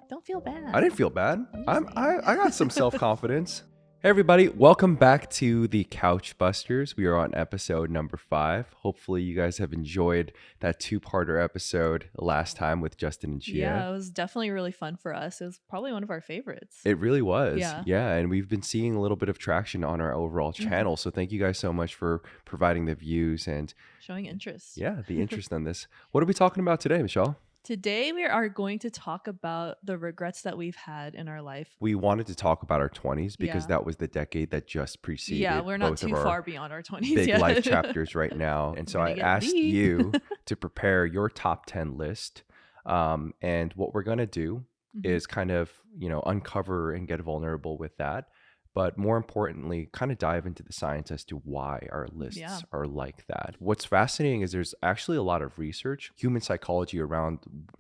Don't feel bad. I didn't feel bad. Amazing. I got some self-confidence. Hey everybody, welcome back to the Couch Busters. We are on episode number 5. Hopefully you guys have enjoyed that 2-parter episode last time with Justin and Chia. Yeah, it was definitely really fun for us. It was probably one of our favorites. It really was. Yeah. And we've been seeing a little bit of traction on our overall channel. So thank you guys so much for providing the views and Showing interest. the interest in this. What are we talking about today, Michelle? Today we are going to talk about the regrets that we've had in our life. We wanted to talk about our 20s because Yeah. that was the decade that just preceded Yeah, we're not both too of our far beyond our 20s big yet. life chapters right now. And so Gonna I get asked deep. you to prepare your top 10 list. And what we're going to do is kind of, uncover and get vulnerable with that. But more importantly, kind of dive into the science as to why our lists are like that. What's fascinating is there's actually a lot of research, human psychology around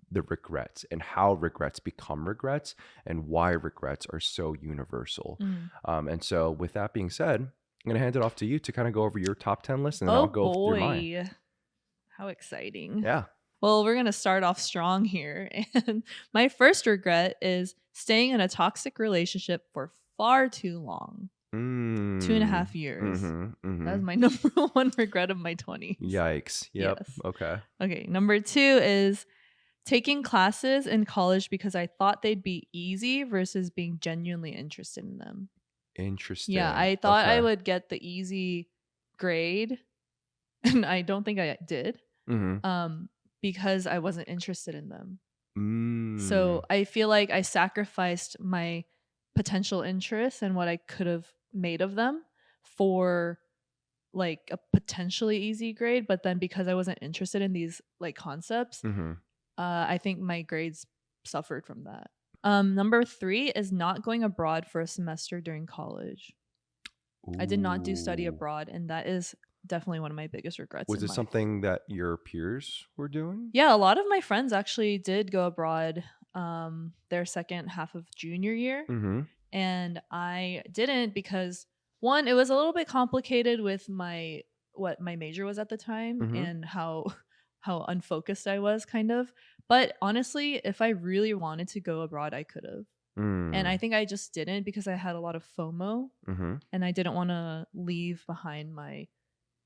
the regrets and how regrets become regrets and why regrets are so universal. And so with that being said, I'm going to hand it off to you to kind of go over your top 10 list and then I'll go through mine. How exciting. Yeah. Well, we're going to start off strong here. And my first regret is staying in a toxic relationship for far too long. 2.5 years. That was my number one regret of my 20s. Yikes. Yep. Yes. Okay. Number 2 is taking classes in college because I thought they'd be easy versus being genuinely interested in them. Interesting. Yeah, I thought I would get the easy grade, and I don't think I did. Because I wasn't interested in them. So I feel like I sacrificed my potential interest and what I could have made of them for like a potentially easy grade. But then because I wasn't interested in these like concepts, I think my grades suffered from that. Number 3 is not going abroad for a semester during college. I did not do study abroad, and that is definitely one of my biggest regrets. Was it something that your peers were doing? Yeah, a lot of my friends actually did go abroad their second half of junior year. And I didn't because, one, it was a little bit complicated with what my major was at the time and how unfocused I was, kind of. But honestly, if I really wanted to go abroad, I could have. And I think I just didn't because I had a lot of FOMO and I didn't want to leave behind my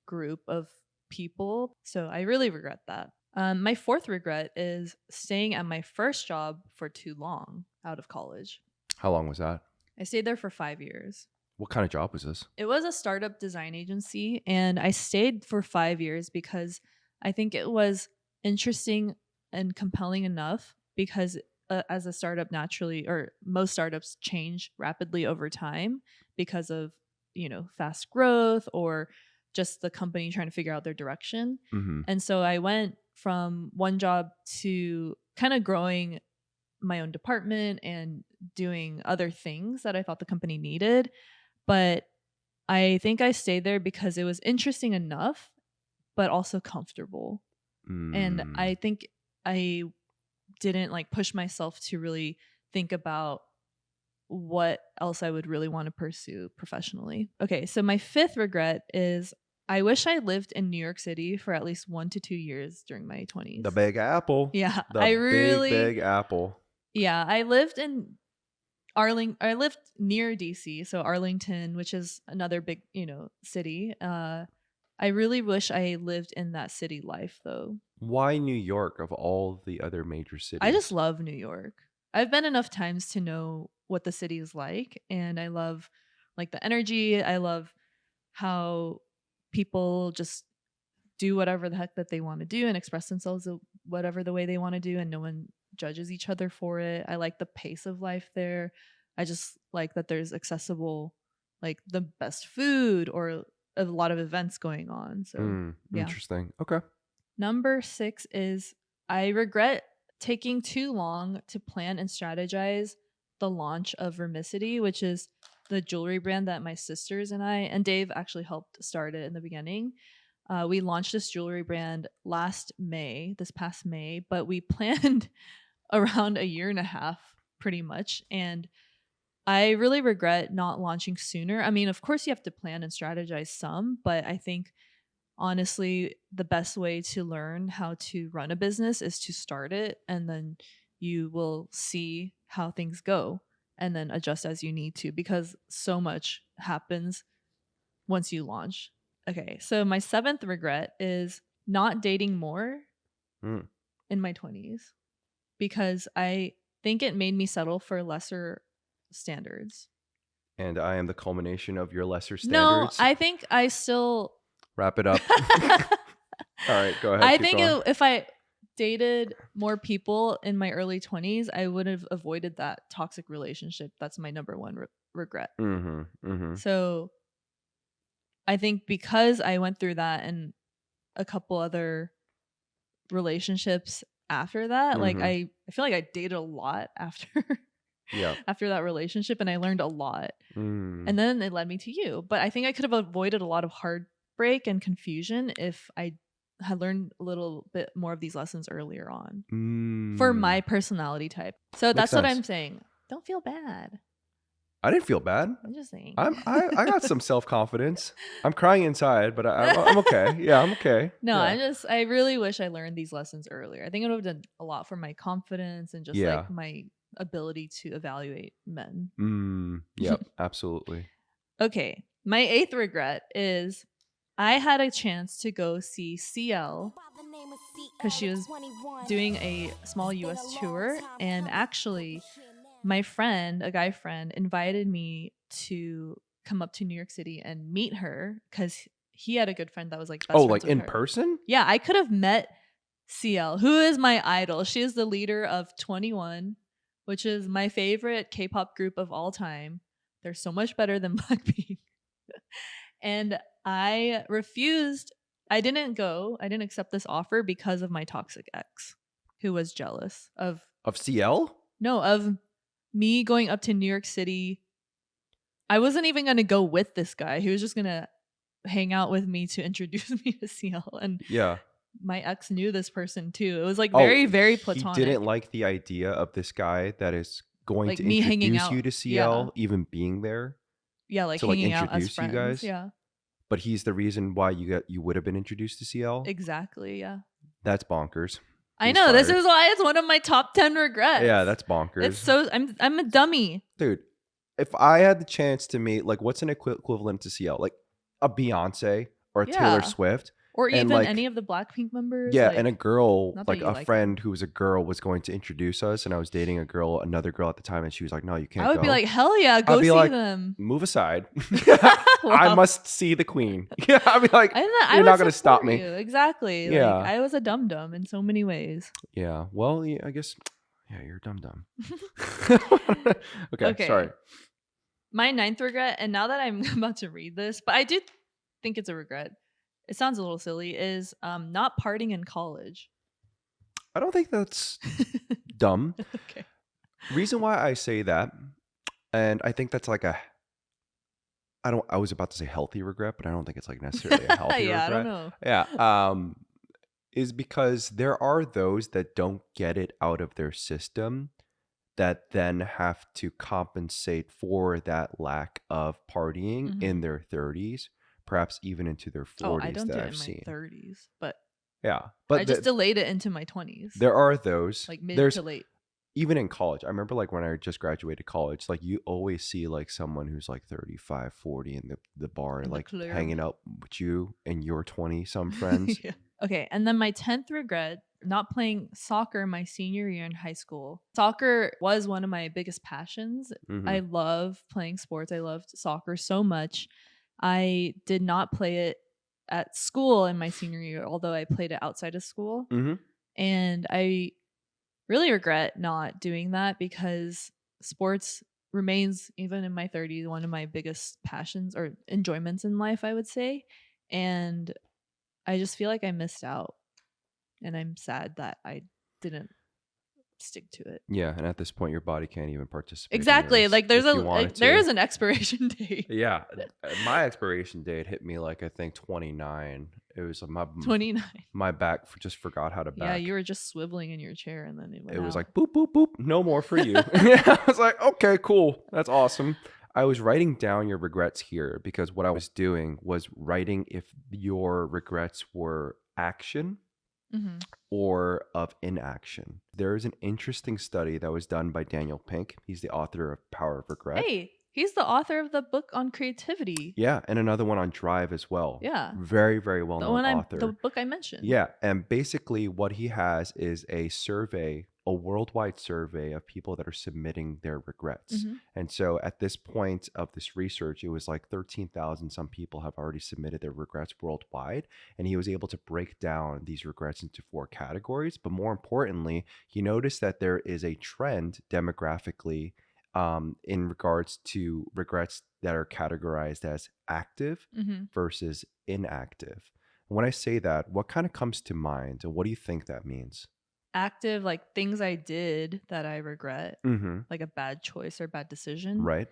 group of people. So I really regret that. My fourth regret is staying at my first job for too long out of college. How long was that? I stayed there for 5 years. What kind of job was this? It was a startup design agency, and I stayed for 5 years because I think it was interesting and compelling enough because as a startup, naturally, or most startups change rapidly over time because of, fast growth or just the company trying to figure out their direction. And so I went from one job to kind of growing my own department and doing other things that I thought the company needed. But I think I stayed there because it was interesting enough, but also comfortable. And I think I didn't like push myself to really think about what else I would really want to pursue professionally. Okay, so my fifth regret is I wish I lived in New York City for at least 1 to 2 years during my 20s. The Big Apple. Yeah, The Big Apple. Yeah, I lived in I lived near DC, so Arlington, which is another big, city. I really wish I lived in that city life though. Why New York of all the other major cities? I just love New York. I've been enough times to know what the city is like, and I love like the energy. I love how people just do whatever the heck that they want to do and express themselves whatever the way they want to do, and no one judges each other for it. I like the pace of life there. I just like that there's accessible, like the best food or a lot of events going on. So interesting. Okay. Number 6 is I regret taking too long to plan and strategize the launch of Vermicity, which is the jewelry brand that my sisters and I and Dave actually helped start it in the beginning. We launched this jewelry brand this past May, but we planned around a year and a half pretty much. And I really regret not launching sooner. I mean, of course you have to plan and strategize some, but I think honestly, the best way to learn how to run a business is to start it, and then you will see how things go and then adjust as you need to, because so much happens once you launch. Okay, so my seventh regret is not dating more Mm. in my 20s, because I think it made me settle for lesser standards. And I am the culmination of your lesser No, standards. I think I still. Wrap it up. All right, go ahead. I Keep think going. if I dated more people in my early 20s, I would have avoided that toxic relationship. That's my number one regret. Mm-hmm. Mm-hmm. So I think because I went through that and a couple other relationships after that, like Mm-hmm. I feel like I dated a lot after Yeah. after that relationship, and I learned a lot. Mm. And then it led me to you. But I think I could have avoided a lot of heartbreak and confusion if I had learned a little bit more of these lessons earlier on for Mm. my personality type. So Makes that's what sense. I'm saying. Don't feel bad. I didn't feel bad. I'm just saying. I got some self confidence. I'm crying inside, but I'm okay. Yeah, I'm okay. No, Yeah. I really wish I learned these lessons earlier. I think it would have done a lot for my confidence and just Yeah. like my ability to evaluate men. Yep. Absolutely. Okay. My eighth regret is I had a chance to go see CL because she was doing a small US tour. And actually, my friend, a guy friend, invited me to come up to New York City and meet her because he had a good friend that was like Oh, best like friends with in her. person? Yeah, I could have met CL, who is my idol. She is the leader of 21, which is my favorite K pop group of all time. They're so much better than Blackpink. And I refused. I didn't go. I didn't accept this offer because of my toxic ex, who was jealous of Of CL? no, of me going up to New York City. I wasn't even going to go with this guy. He was just going to hang out with me to introduce me to CL. And Yeah. my ex knew this person too. It was like Oh, very, very he didn't platonic. like the idea of this guy that is going Like to me hanging introduce you out. to Yeah. CL even being there Yeah, like to like hanging out as introduce you friends. guys, Yeah. but he's the reason why you would have been introduced to CL. Exactly. Yeah. That's bonkers. I He's know. This fired. is why it's one of my top 10 Yeah, regrets. that's It's bonkers. so I'm a dummy. Dude, if I had the chance to meet, like, what's an equivalent to CL? Like a Beyonce or a Taylor Yeah. Swift, Or and even any like, of the Blackpink members. yeah, and a Like, girl, not that like you a like them. friend who was a girl was going to introduce us, and I was dating another girl at the time, and she was like, "No, you I can't would be go." like, hell yeah, I'd go be see like, them. "Move aside. I Wow. must see the queen." Yeah, I'd be like, I "You're would not gonna stop support me." you. Exactly. Like, Yeah, I was a dum dum in so many ways. yeah. Well, yeah, I guess, yeah, you're dumb dumb. Okay, sorry. Okay. My ninth regret, and now that I'm about to read this, but I do think it's a regret. It sounds a little silly, is not partying in college. I don't think that's dumb. Okay. Reason why I say that, and I think that's like I was about to say healthy regret, but I don't think it's like necessarily a healthy Yeah, I don't regret. know. Yeah. Is because there are those that don't get it out of their system that then have to compensate for that lack of partying Hmm. in their 30s, perhaps even into their Oh, I 40s don't that do it I've in my seen. 30s, but Yeah. I But just delayed it into my 20s, there are those. like mid There's to late. even in college. I remember like when I just graduated college, like you always see like someone who's like 35, 40 in the bar, In the like club. hanging out with you and your 20 some friends. Yeah. Okay, and then my 10th regret, not playing soccer my senior year in high school. Soccer was one of my biggest passions. Mm-hmm. I love playing sports. I loved soccer so much. I did not play it at school in my senior year, although I played it outside of school. Mm-hmm. And I really regret not doing that because sports remains, even in my 30s, one of my biggest passions or enjoyments in life, I would say. And I just feel like I missed out, and I'm sad that I didn't stick to it. Yeah, and at this point, your body can't even participate Exactly. anyways Like there's if you wanted there to. is an expiration date. Yeah, my expiration date hit me like I think 29. It was 29. my back just forgot how to Yeah, you back. were just swiveling in your chair and then it It went was out. like boop boop boop, no more for you. Yeah, I was like, okay, cool, that's awesome. I was writing down your regrets here because what I was doing was writing if your regrets were action Mhm. or of inaction. There is an interesting study that was done by Daniel Pink. He's the author of Power of Regret. Hey, he's the author of the book on creativity. Yeah, and another one on Drive as well. Yeah. Very, very well known The author. book I mentioned. Yeah, and basically what he has is a survey, a worldwide survey of people that are submitting their regrets. Mhm. And so at this point of this research, it was like 13,000 some people have already submitted their regrets worldwide, and he was able to break down these regrets into four categories, but more importantly, he noticed that there is a trend demographically in regards to regrets that are categorized as active Mhm. versus inactive. When I say that, what kind of comes to mind and what do you think that means? Active, like things I did that I regret, Mm-hmm. like a bad choice or bad decision. Right?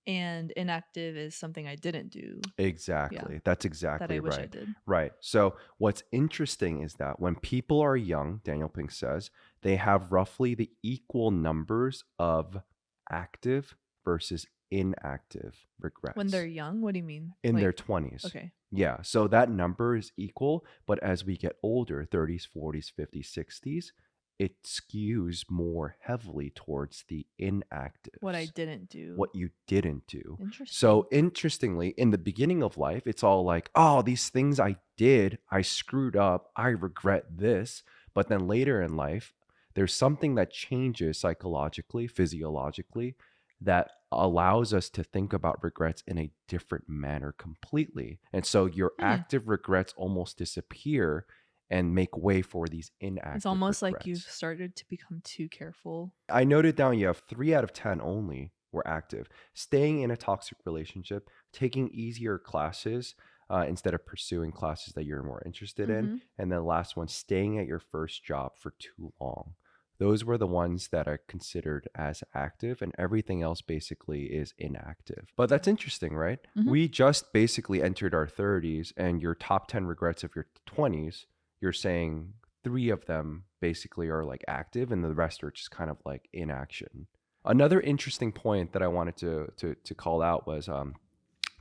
And inactive is something I didn't do. Yeah. Exactly. That's That I exactly wish I right. did. Right. So, what's interesting is that when people are young, Daniel Pink says, they have roughly the equal numbers of active versus inactive When they're regrets young, what do you mean? in their Like, 20s. okay. Yeah. So, that number is equal. But as we get older, 30s, 40s, 50s, 60s, it skews more heavily towards the What I inactives, didn't do. what you didn't do. Interesting. So interestingly, in the beginning of life, it's all like, oh, these things I did, I screwed up, I regret this. But then later in life, there's something that changes psychologically, physiologically, that allows us to think about regrets in a different manner completely. And so your Hmm. active regrets almost disappear and make way for these It's inactive almost like you've regrets. started to become too careful. I noted down you have 3 out of 10 only were active. Staying in a toxic relationship, taking easier classes instead of pursuing classes that you're more interested in. Mm-hmm. And then last one, staying at your first job for too long. Those were the ones that are considered as active, and everything else basically is inactive. But that's interesting, right? Mm-hmm. We just basically entered our 30s, and your top 10 regrets of your 20s, you're saying 3 of them basically are like active and the rest are just kind of like inaction. Another interesting point that I wanted to call out was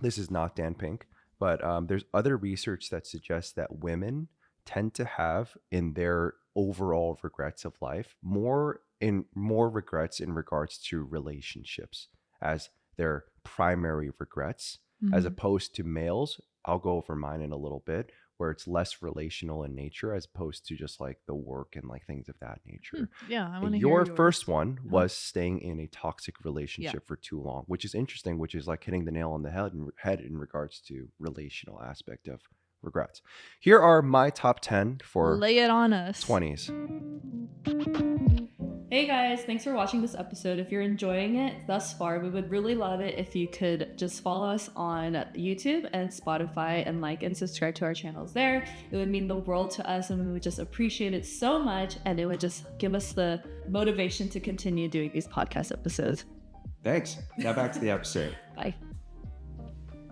this is not Dan Pink, but there's other research that suggests that women tend to have in their overall regrets of life more regrets in regards to relationships as their primary regrets, as Mm-hmm. opposed to males. I'll go over mine in a little bit, where it's less relational in nature as opposed to just like the work and like things of that nature. Yeah, I want to hear Your first yours. one Huh? was staying in a toxic Yeah. relationship for too long, which is interesting, which is like hitting the nail on the head in regards to relational aspect of regrets. Here are my top 10 for Lay it on us. 20s. Hey guys, thanks for watching this episode. If you're enjoying it thus far, we would really love it if you could just follow us on YouTube and Spotify and like and subscribe to our channels there. It would mean the world to us and we would just appreciate it so much and it would just give us the motivation to continue doing these podcast episodes. Thanks. Now back to the episode. Bye.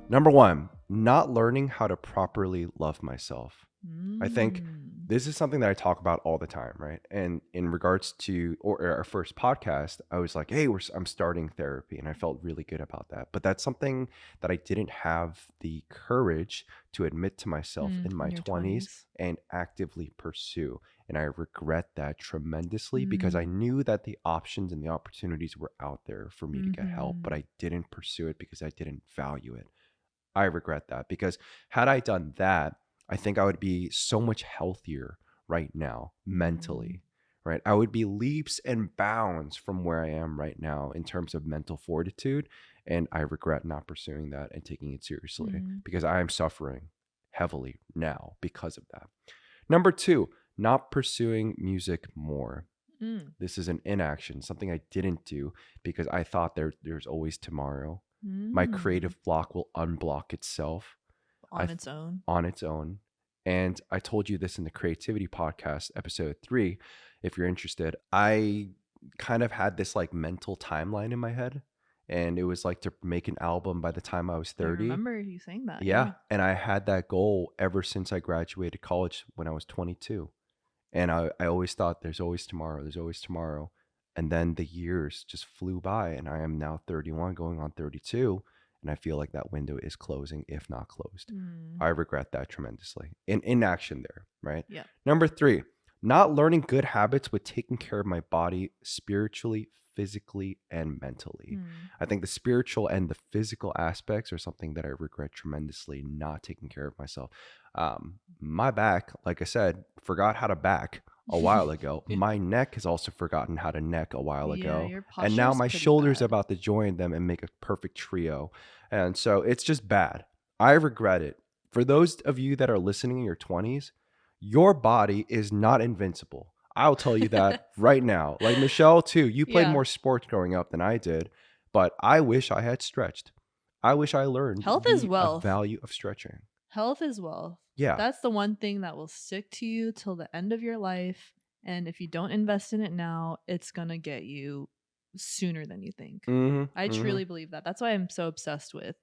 Number 1, not learning how to properly love myself. I think Mm. this is something that I talk about all the time, right? And in regards to our first podcast, I was like, "Hey, I'm starting therapy," and I felt really good about that. But that's something that I didn't have the courage to admit to myself in my In your 20s 20s. and actively pursue. And I regret that tremendously because I Mm. knew that the options and the opportunities were out there for me to get help, but Mhm. I didn't pursue it because I didn't value it. I regret that because had I done that, I think I would be so much healthier right now Mm. mentally, right? I would be leaps and bounds from where I am right now in terms of mental fortitude. And I regret not pursuing that and taking it seriously Mm. because I am suffering heavily now because of that. Number 2, not pursuing music more. Mm. This is an inaction, something I didn't do because I thought there's always tomorrow. My Mm. creative block will unblock itself I On th- its own. on its own. And I told you this in the creativity podcast, episode 3. If you're interested, I kind of had this like mental timeline in my head. And it was like to make an album by the time I was I 30. remember you saying that. Yeah. Yeah. And I had that goal ever since I graduated college when I was 22. And I always thought there's always tomorrow. There's always tomorrow. And then the years just flew by, and I am now 31 going on 32, and I feel like that window is closing, if not closed. Mm. I regret that tremendously. In inaction there, right? Yep. Number 3, not learning good habits with taking care of my body spiritually, physically, and mentally. Mm. I think the spiritual and the physical aspects are something that I regret tremendously, not taking care of myself. My back, like I said, forgot how to back a while ago. Yeah. My neck has also forgotten how to neck a while Yeah, ago. your And posture now is my pretty shoulder's bad. about to join them and make a perfect trio. And so it's just bad. I regret it. For those of you that are listening in your 20s, your body is not invincible. I'll tell you that right now. Like Michelle, too, you played Yeah. more sports growing up than I did, but I wish I had stretched. I wish I learned Health is the wealth. value of stretching. Health is wealth. Yeah. That's the one thing that will stick to you till the end of your life. And if you don't invest in it now, it's going to get you sooner than you think. Mm-hmm. I Mm-hmm. truly believe that. That's why I'm so obsessed with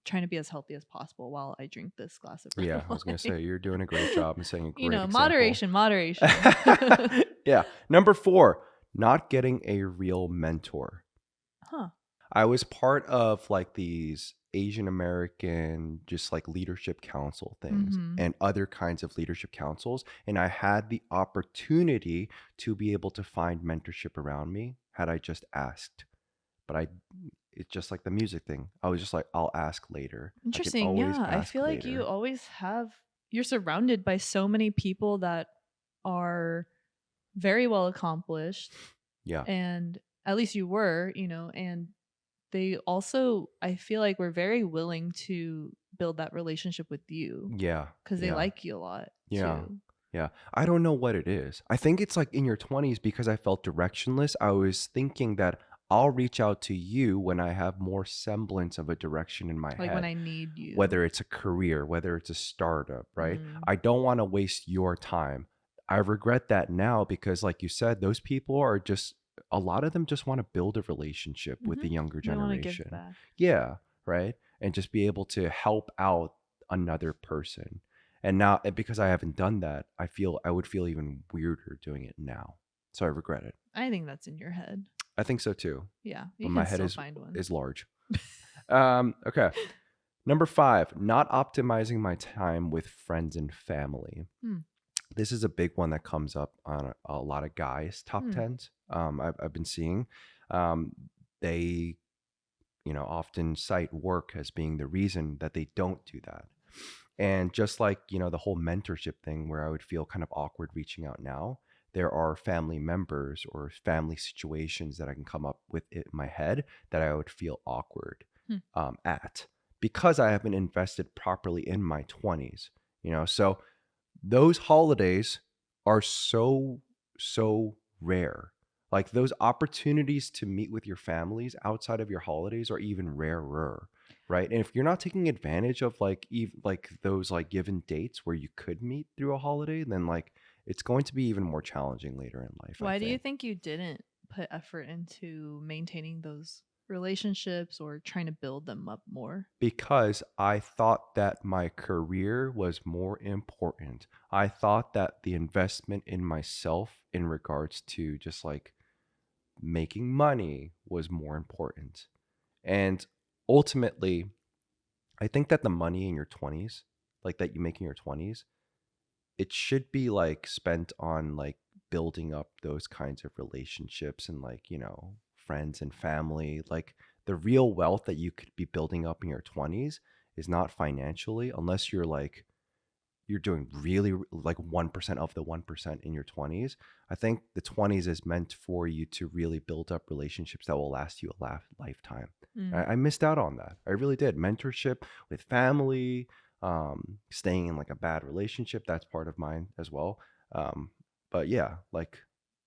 trying to be as healthy as possible while I drink this glass of red Yeah, I was gonna wine. say you're doing a great job and setting a You great know, example. moderation, moderation. Yeah. Number 4, not getting a real mentor. Huh. I was part of like these Asian American, just like leadership council things Mm-hmm. and other kinds of leadership councils. And I had the opportunity to be able to find mentorship around me had I just asked. But it's just like the music thing. I was just like, I'll ask later. I can Interesting. always Yeah. I ask feel like you later. always you're surrounded by so many people that are very well accomplished, Yeah. and at least you were, and they also, I feel like, were very willing to build that relationship with you Yeah. because they Yeah. like you a lot Yeah. too. Yeah. I don't know what it is. I think it's like in your 20s because I felt directionless. I was thinking that I'll reach out to you when I have more semblance of a direction in my Like when head, I need you. whether it's a career, whether it's a startup, right? Mm. I don't want to waste your time. I regret that now because, like you said, those people are just, a lot of them just want to build a relationship with Hmm. the younger They want to give generation. back. Yeah. Right. And just be able to help out another person. And now, because I haven't done that, I would feel even weirder doing it now. So I regret it. I think that's in your head. I think so too. Yeah, But you my can head still find one. is large. Okay. Number 5, not optimizing my time with friends and family. Hmm. This is a big one that comes up on a lot of guys' top Hmm. tens. I've been seeing. Um, they, often cite work as being the reason that they don't do that. And just like, the whole mentorship thing where I would feel kind of awkward reaching out now, there are family members or family situations that I can come up with in my head that I would feel awkward Hmm. at because I haven't invested properly in my 20s, So those holidays are so, so rare. Like those opportunities to meet with your families outside of your holidays are even rarer, right? And if you're not taking advantage of like even like those like given dates where you could meet through a holiday, then like it's going to be even more challenging later in life, I Why do you think. think you didn't put effort into maintaining those relationships or trying to build them up more? Because I thought that my career was more important. I thought that the investment in myself in regards to just like making money was more important. And ultimately, I think that the money in your 20s, like that you make in your 20s, it should be like spent on like building up those kinds of relationships and like, friends and family. Like the real wealth that you could be building up in your 20s is not financially, unless you're doing really like 1% of the 1% in your 20s. I think the 20s is meant for you to really build up relationships that will last you a lifetime. Mm. I missed out on that. I really did. Mentorship with family, staying in like a bad relationship, that's part of mine as well. Um, but yeah, like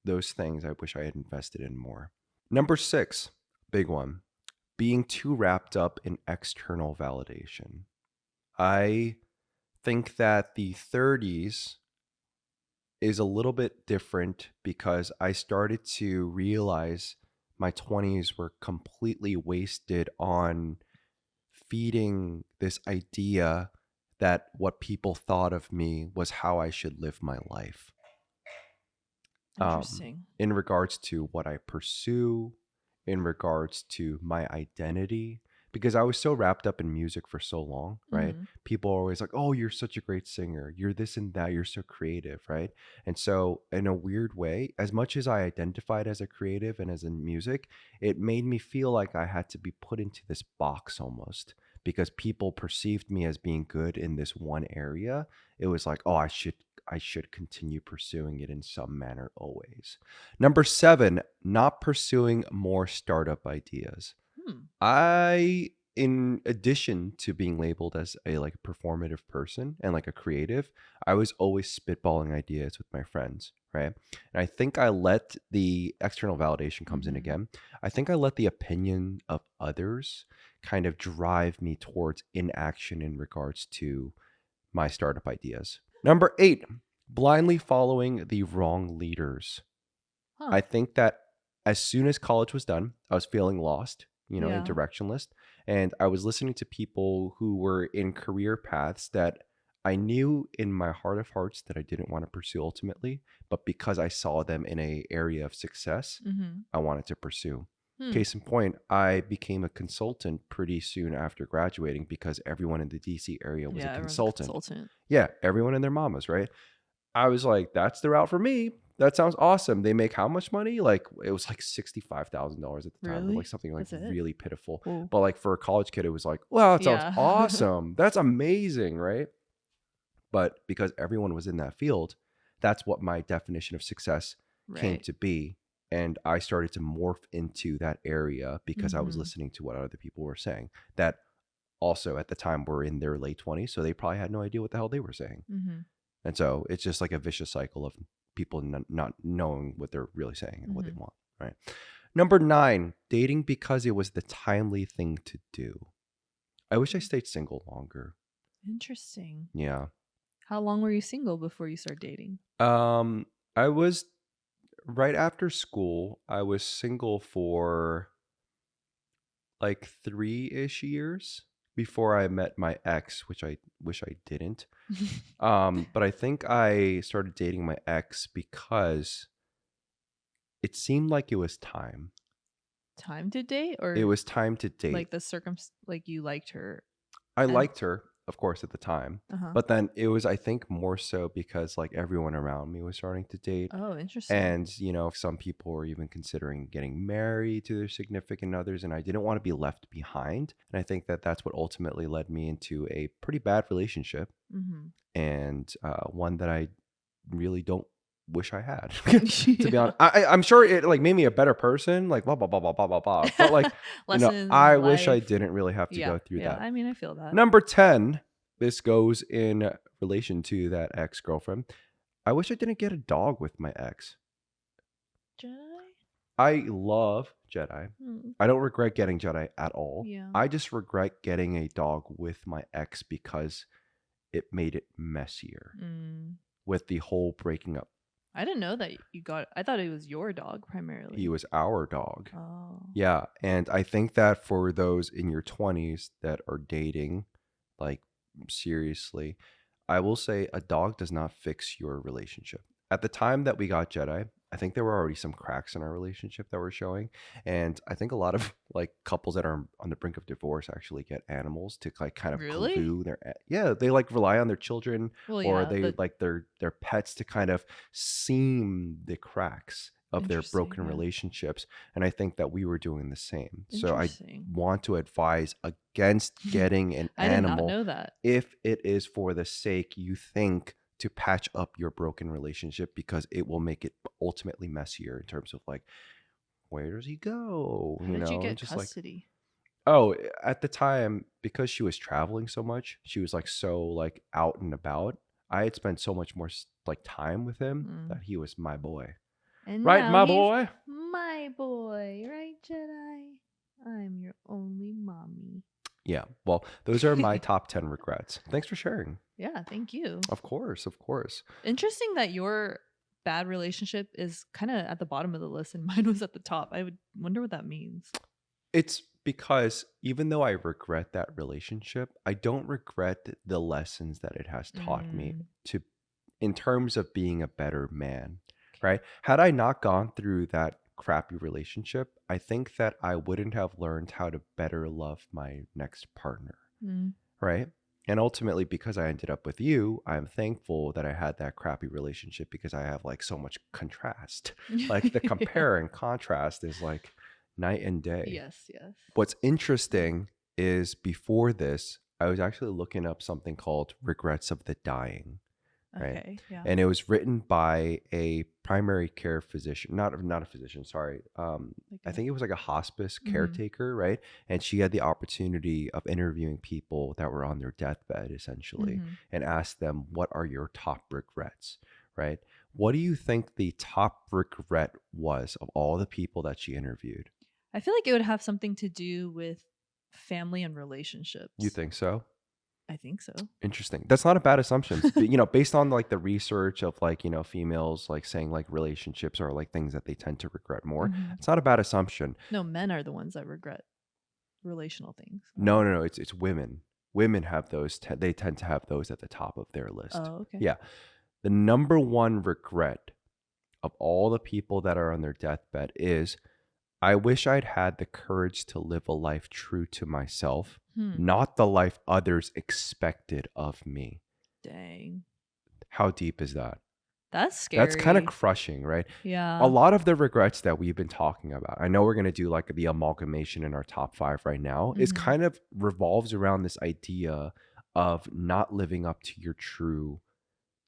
those things I wish I had invested in more. Number 6, big one, being too wrapped up in external validation. I think that the 30s is a little bit different because I started to realize my 20s were completely wasted on feeding this idea that what people thought of me was how I should live my life. um, Interesting. in regards to what I pursue, in regards to my identity, because I was so wrapped up in music for so long, right? Mhm. People are always like, oh, you're such a great singer. You're this and that. You're so creative, right? And so, in a weird way, as much as I identified as a creative and as in music, it made me feel like I had to be put into this box almost because people perceived me as being good in this one area. It was like, oh, I should continue pursuing it in some manner always. Number 7, not pursuing more startup ideas. Hmm. I, in addition to being labeled as a like performative person and like a creative, I was always spitballing ideas with my friends, right? And I think I let the external validation comes in Mhm. again. I think I let the opinion of others kind of drive me towards inaction in regards to my startup ideas. Number 8, blindly following the wrong leaders. Huh. I think that as soon as college was done, I was feeling lost, and Yeah. directionless. And I was listening to people who were in career paths that I knew in my heart of hearts that I didn't want to pursue ultimately, but because I saw them in a area of success, Mhm. I wanted to pursue. Hmm. Case in point, I became a consultant pretty soon after graduating because everyone in the DC area was a Yeah, everyone's a consultant. consultant. Yeah, everyone and their mamas, right? I was like, that's the route for me. That sounds awesome. They make how much money? Like it was like $65,000 at the time, or like Really? something like That's it? really pitiful. Whoa. But like for a college kid, it was like, wow, that sounds Yeah. awesome. That's amazing, right? But because everyone was in that field, that's what my definition of success came Right. to be. And I started to morph into that area because I was Mhm. listening to what other people were saying that also at the time were in their late 20s. So they probably had no idea what the hell they were saying. Mhm. And so it's just like a vicious cycle of people not knowing what they're really saying and what they Mhm. want, right? Number 9, dating because it was the timely thing to do. I wish I stayed single longer. Interesting. Yeah. How long were you single before you started dating? Um, I was right after school, I was single for like 3-ish years before I met my ex, which I wish I didn't. But I think I started dating my ex because it seemed like it was time. Time to date It or was time to date. like the like you liked her I and liked her, of course, at the time, uh-huh. but then it was, I think, more so because like everyone around me was starting to date. Oh, interesting. And, some people were even considering getting married to their significant others, and I didn't want to be left behind. And I think that that's what ultimately led me into a pretty bad relationship Mhm. and one that I really don't wish I had. To be Yeah. honest, I'm sure it like made me a better person, like blah blah blah blah blah blah blah. But like, Lessons, I wish I life. didn't really have to Yeah. go through Yeah. that. I mean, I feel that. Number 10, this goes in relation to that ex girlfriend. I wish I didn't get a dog with my ex. Jedi? I love Jedi. Hmm. I don't regret getting Jedi at all. Yeah. I just regret getting a dog with my ex because it made it messier Mm. with the whole breaking up. I didn't know that you got I thought it was your dog He primarily. was our dog. Oh. Yeah, and I think that for those in your 20s that are dating, like seriously, I will say a dog does not fix your relationship. At the time that we got Jedi, I think there were already some cracks in our relationship that were showing, and I think a lot of like couples that are on the brink of divorce actually get animals to like kind of Really? glue yeah, they like rely on their children Well, or yeah, they but like their pets to kind of seam the cracks of their interesting. broken Yeah. relationships, and I think that we were doing the same. So I Interesting. want to advise against getting an I did not animal know that. if it is for the sake you think to patch up your broken relationship because it will make it ultimately messier in terms of like where does he go, How did you and get just like custody? oh, at the time because she was traveling so much, she was like so like out and about. I had spent so much more like time with him Mm. that he was my boy. And Right, now my he's boy? my boy, right, Jedi? I'm your only mommy. Yeah. Well, those are my top 10 regrets. Thanks for sharing. Yeah, thank you. Of course, of course. Interesting that your bad relationship is kind of at the bottom of the list and mine was at the top. I would wonder what that means. It's because even though I regret that relationship, I don't regret the lessons that it has taught me Mm, to in terms of being a better man. Okay. right? Had I not gone through that crappy relationship, I think that I wouldn't have learned how to better love my next partner, Mm. right? And ultimately, because I ended up with you, I'm thankful that I had that crappy relationship because I have like so much contrast. Like the Yeah. compare and contrast is like night and day. Yes, yes. What's interesting is before this, I was actually looking up something called Regrets of the Dying, right? Okay, yeah. And it was written by a primary care physician, not a physician, sorry. Like I a think it was like a hospice mhm, caretaker, right? And she had the opportunity of interviewing people that were on their deathbed, essentially, mhm. and asked them, "What are your top regrets?" Right? What do you think the top regret was of all the people that she interviewed? I feel like it would have something to do with family and You relationships. think so? I think so. Interesting. That's not a bad assumption. But, based on like the research of like, females like saying like relationships are like things that they tend to regret more. Mhm. It's not a bad assumption. No, men are the ones that regret relational things. No, no, no. It's women. Women have those. They tend to have those at the top of their list. Oh, okay. Yeah. The number one regret of all the people that are on their deathbed is I wish I'd had the courage to live a life true to myself, Hmm. not the life others expected of me. Dang. How deep is that? That's That's kind of scary. crushing, right? A Yeah. lot of the regrets that we've been talking about, I know we're going to do like the amalgamation in our top five right now, is Mhm. kind of revolves around this idea of not living up to your true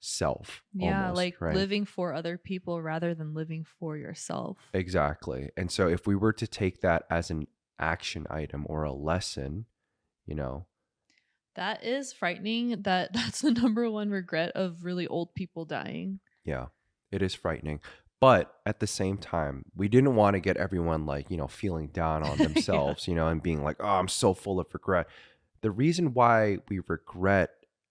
self Yeah, almost, like right? living for other people rather than living for yourself. Exactly. And so if we were to take that as an action item or a lesson, you know, That is frightening that that's the number one regret of really old people dying. yeah, it is frightening. But at the same time, we didn't want to get everyone like, feeling down on Yeah. themselves, and being like, oh, I'm so full of regret. The reason why we regret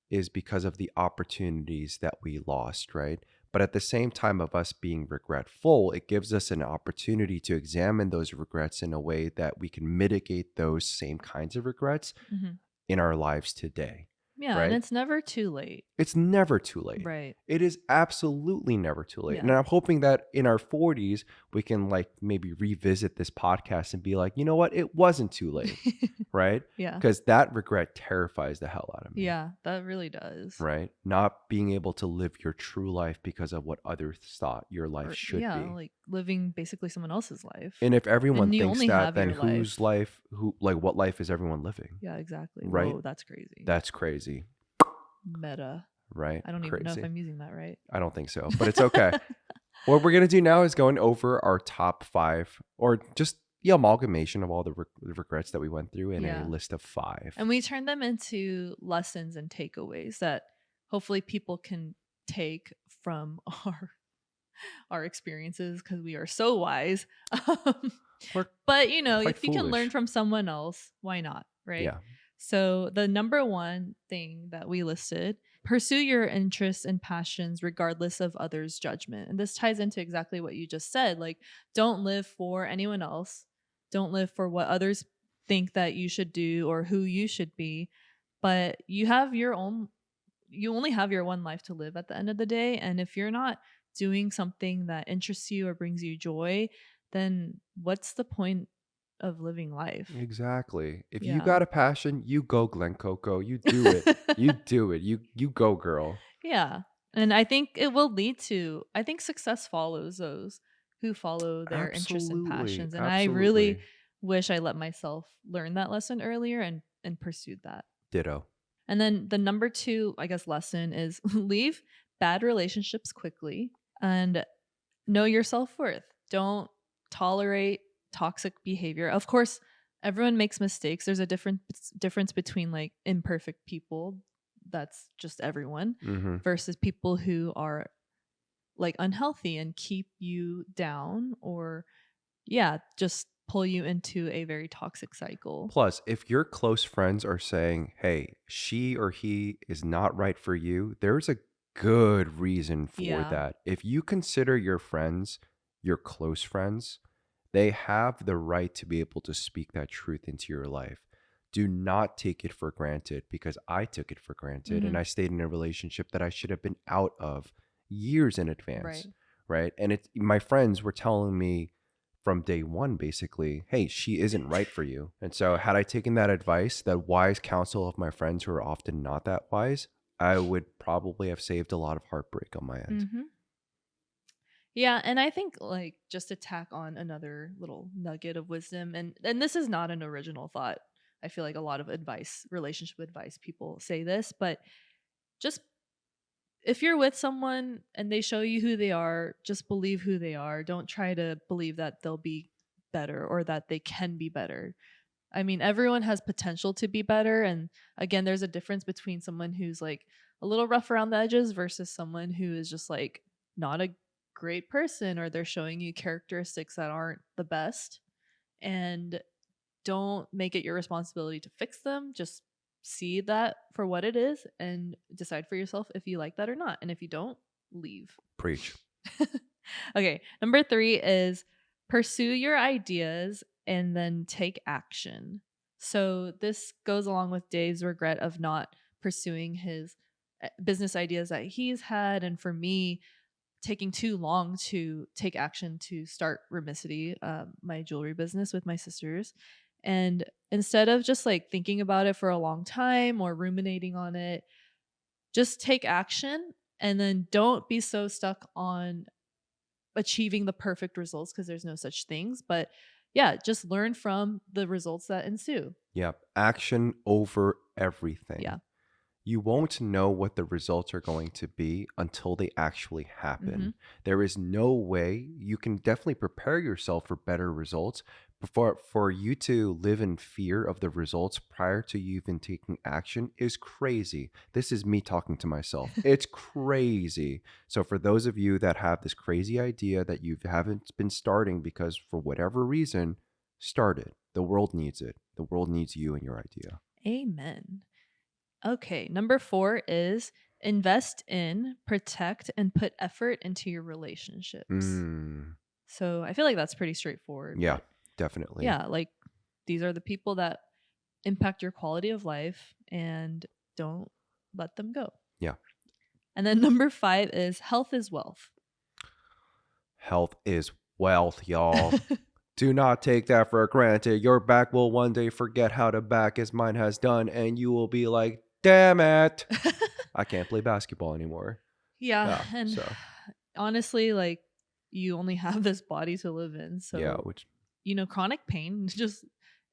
is because of the opportunities that we lost, right? But at the same time of us being regretful, it gives us an opportunity to examine those regrets in a way that we can mitigate those same kinds of regrets Mhm. in our lives today, Yeah, and right? it's never too late. It's never too late. Right. It is absolutely never too late. And Yeah. I'm hoping that in our 40s, we can like maybe revisit this podcast and be like, you know what? It wasn't too late, right? Yeah. Because that regret terrifies the hell out of me, Yeah, that really does. right? Not being able to live your true life because of what others thought your life Or should yeah, be. like living basically someone else's life. And if everyone And you thinks only that, have then your whose life. life, like, what life is everyone living, Yeah, exactly. right? Whoa, that's crazy. That's crazy, Meta. right? I don't even know if Crazy. I'm using that right. I don't think so, but it's okay. What we're gonna do now is going over our top five, or just the amalgamation of all the regrets that we went through in a Yeah. list of five. And we turn them into lessons and takeaways that hopefully people can take from our experiences because we are so wise. We're But quite if you can learn foolish. from someone else, why not? Right. Yeah, So the number one thing that we listed: pursue your interests and passions regardless of others' judgment. And this ties into exactly what you just said. Like, don't live for anyone else. Don't live for what others think that you should do or who you should be. But you only have your one life to live at the end of the day. And if you're not doing something that interests you or brings you joy, then what's the point of living life? exactly. If you Yeah. got a passion, you go, Glen Coco. You do it. You do it. You go, girl. Yeah. And I think it will lead to, I think success follows those who follow their interests and Absolutely, passions. And I really absolutely. wish I let myself learn that lesson earlier and pursued that. Ditto. And then the number two, I guess, lesson is leave bad relationships quickly and know your self worth. Don't tolerate toxic behavior. Of course, everyone makes mistakes. There's a difference between like imperfect people, that's just everyone, Mm-hmm. versus people who are like unhealthy and keep you down or yeah, just pull you into a very toxic cycle. Plus, if your close friends are saying, hey, she or he is not right for you, there's a good reason for Yeah. that. If you consider your friends your close friends, they have the right to be able to speak that truth into your life. Do not take it for granted, because I took it for granted and Mhm. I stayed in a relationship that I should have been out of years in advance, Right. right? And it's my friends were telling me from day one, basically, hey, she isn't right for you. And so, had I taken that advice, that wise counsel of my friends who are often not that wise, I would probably have saved a lot of heartbreak on my end. Mm-hmm. Yeah, and I think like just to tack on another little nugget of wisdom, and this is not an original thought. I feel like a lot of advice, relationship advice, people say this, but just if you're with someone and they show you who they are, just believe who they are. Don't try to believe that they'll be better or that they can be better. I mean, everyone has potential to be better. And again, there's a difference between someone who's like a little rough around the edges versus someone who is just like not a great person, or they're showing you characteristics that aren't the best. And don't make it your responsibility to fix them. Just see that for what it is and decide for yourself if you like that or not. And if you don't, leave. Preach. Okay, number 3 is pursue your ideas and then take action. So this goes along with Dave's regret of not pursuing his business ideas that he's had, and for me, taking too long to take action to start Remicity, my jewelry business with my sisters. And instead of just like thinking about it for a long time or ruminating on it, just take action, and then don't be so stuck on achieving the perfect results, because there's no such things. But yeah, just learn from the results that ensue. Yeah. Action over Yeah. everything. You won't know what the results are going to be until they actually Mm-hmm. happen. There is no way. You can definitely prepare yourself for better results, but for you to live in fear of the results prior to you even taking action is crazy. This is me talking to myself. It's crazy. So for those of you that have this crazy idea that you haven't been starting because for whatever reason, start it. The world needs it. The world needs you and your idea. Amen. Okay, number 4 is invest in, protect, and put effort into your relationships. Mm, So I feel like that's pretty straightforward, yeah, but definitely. yeah, like these are the people that impact your quality of life, and don't let them go. Yeah. And then number 5 is health is wealth. Health is wealth, y'all. Do not take that for granted. Your back will one day forget how to back as mine has done, and you will be like, damn it, I can't play basketball anymore. Yeah, Yeah. and So, honestly, like you only have this body to live in, yeah, so which, chronic pain just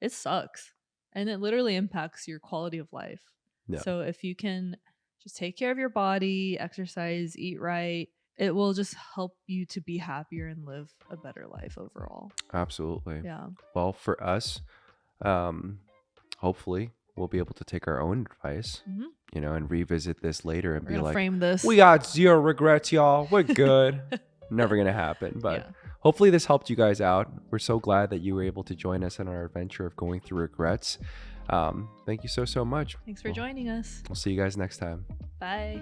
it sucks, and it literally impacts your quality of life. yeah, So if you can just take care of your body, exercise, eat right, it will just help you to be happier and live a better life overall. absolutely. Yeah. Well, for us, um, hopefully we'll be able to take our own advice, Hmm. and revisit this later and We're be gonna like, frame this. we got zero regrets, y'all. We're good. Never going to happen. But Yeah. hopefully this helped you guys out. We're so glad that you were able to join us in our adventure of going through regrets. Thank you so much. Thanks for joining us. We'll see you guys next time. Bye.